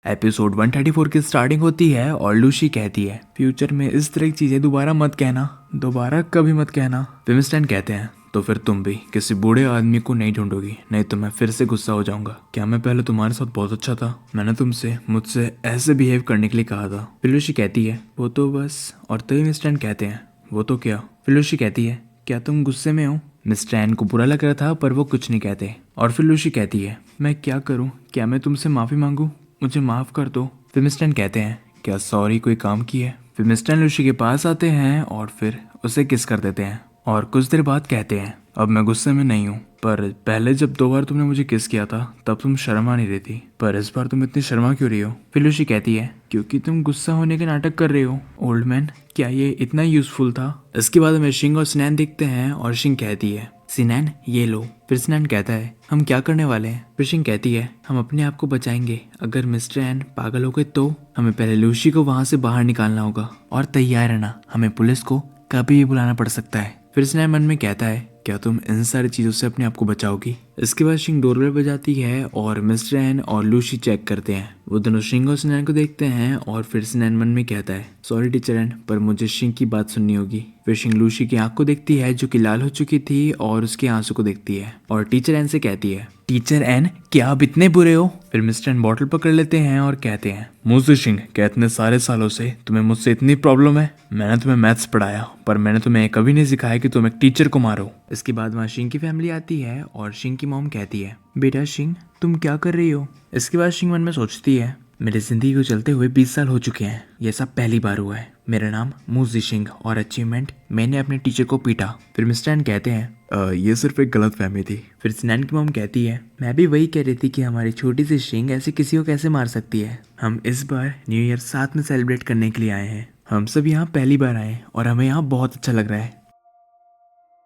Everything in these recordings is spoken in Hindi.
एपिसोड 134 की स्टार्टिंग होती है और लूसी कहती है फ्यूचर में इस तरह की चीजें दोबारा मत कहना, दोबारा कभी मत कहना। विंस्टन कहते हैं तो फिर तुम भी किसी बूढ़े आदमी को नहीं ढूंढोगी, नहीं तो मैं फिर से गुस्सा हो जाऊंगा। क्या मैं पहले तुम्हारे साथ बहुत अच्छा था? मैंने तुमसे मुझसे ऐसे बिहेव करने के लिए कहा था। फिर लूसी कहती है वो तो बस, और तभी विंस्टन कहते हैं वो तो क्या? फिर लूसी कहती है क्या तुम गुस्से में हो? मिस्टर एन को बुरा लग रहा था पर वो कुछ नहीं कहते। और फिर लूसी कहती है मैं क्या करूं, क्या मैं तुमसे माफी मांगू? मुझे माफ कर दो। फिर मिस्टर एन कहते हैं क्या सॉरी कोई काम की है? फिर मिस्टर एन लूसी के पास आते हैं और फिर उसे किस कर देते हैं और कुछ देर बाद कहते हैं अब मैं गुस्से में नहीं हूँ, पर पहले जब 2 बार तुमने मुझे किस किया था तब तुम शर्मा नहीं रही थी, पर इस बार तुम इतनी शर्मा क्यों रही हो? फिर लूसी कहती है क्योंकि तुम गुस्सा होने के नाटक कर रहे हो। ओल्ड मैन, क्या ये इतना यूजफुल था? इसके बाद हमें शिंग और स्नैन दिखते हैं और शिंग कहती है सिनैन ये लो। फिर स्नैन कहता है हम क्या करने वाले हैं? फिर शिंग कहती है हम अपने आप को बचाएंगे। अगर मिस्टर एन पागल हो गए तो हमें पहले लूसी को वहां से बाहर निकालना होगा और तैयार रहना, हमें पुलिस को कभी भी बुलाना पड़ सकता है। फिर स्नैन मन में कहता है क्या तुम इन सारी चीजों से अपने आप को बचाओगी? इसके बाद शिंग डोरबेल बजाती है और मिस्टर एन और लूसी चेक करते हैं। वो दोनों शिंग और स्नैन को देखते हैं और फिर स्नैन मन में कहता है सॉरी टीचर एन, पर मुझे शिंग की बात सुननी होगी। फिर शिंग लूसी की आंख को देखती है जो कि लाल हो चुकी थी और उसके आंसू को देखती है और टीचर एन से कहती है टीचर एन क्या आप इतने बुरे हो? फिर मिस्टर एन बॉटल पकड़ लेते हैं और कहते हैं मुझसे शिंग क्या इतने सारे सालों से तुम्हें मुझसे इतनी प्रॉब्लम है? मैंने तुम्हें मैथ्स पढ़ाया पर मैंने तुम्हें कभी नहीं सिखाया कि तुम एक टीचर को मारो। इसके बाद वहाँ शिंग की फैमिली आती है और शिंग की मॉम कहती है बेटा शिंग तुम क्या कर रही हो? इसके बाद शिंग मन में सोचती है मेरी जिंदगी को चलते हुए 20 साल हो चुके हैं, ये सब पहली बार हुआ है। मेरा नाम मूजी शिंग और अचीवमेंट मैंने अपने टीचर को पीटा। फिर मिस्टर एन कहते हैं ये सिर्फ एक गलत फहमी थी। फिर स्नैन की मॉम कहती है मैं भी वही कह रही थी कि हमारी छोटी सी शिंग ऐसे किसी को कैसे मार सकती है। हम इस बार न्यू ईयर साथ में सेलिब्रेट करने के लिए आए हैं। हम सब यहाँ पहली बार आए और हमें यहाँ बहुत अच्छा लग रहा है।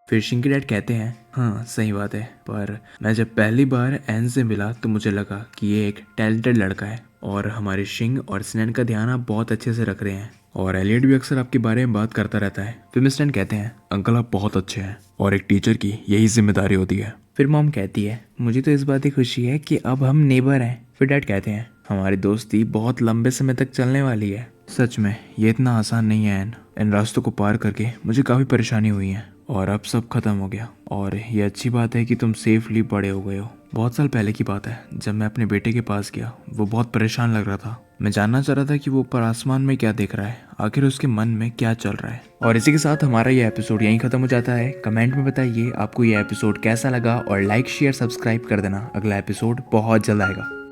फिर शिंग के डैड कहते हैं हाँ सही बात है, पर मैं जब पहली बार एन से मिला तो मुझे लगा कि ये एक टैलेंटेड लड़का है और हमारे शिंग और स्नैन का ध्यान आप बहुत अच्छे से रख रहे हैं और एलियट भी अक्सर आपके बारे में बात करता रहता है। फिर मिस्टर एन कहते हैं अंकल आप बहुत अच्छे हैं और एक टीचर की यही जिम्मेदारी होती है। फिर मॉम कहती है मुझे तो इस बात की खुशी है कि अब हम नेबर हैं। फिर डैड कहते हैं हमारी दोस्ती बहुत लंबे समय तक चलने वाली है। सच में ये इतना आसान नहीं है एन, इन रास्तों को पार करके मुझे काफ़ी परेशानी हुई है और अब सब खत्म हो गया और ये अच्छी बात है कि तुम सेफली बड़े हो गए हो। बहुत साल पहले की बात है जब मैं अपने बेटे के पास गया, वो बहुत परेशान लग रहा था। मैं जानना चाह रहा था कि वो ऊपर आसमान में क्या देख रहा है, आखिर उसके मन में क्या चल रहा है। और इसी के साथ हमारा ये एपिसोड यहीं खत्म हो जाता है। कमेंट में बताइए आपको ये एपिसोड कैसा लगा और लाइक शेयर सब्सक्राइब कर देना। अगला एपिसोड बहुत जल्द आएगा।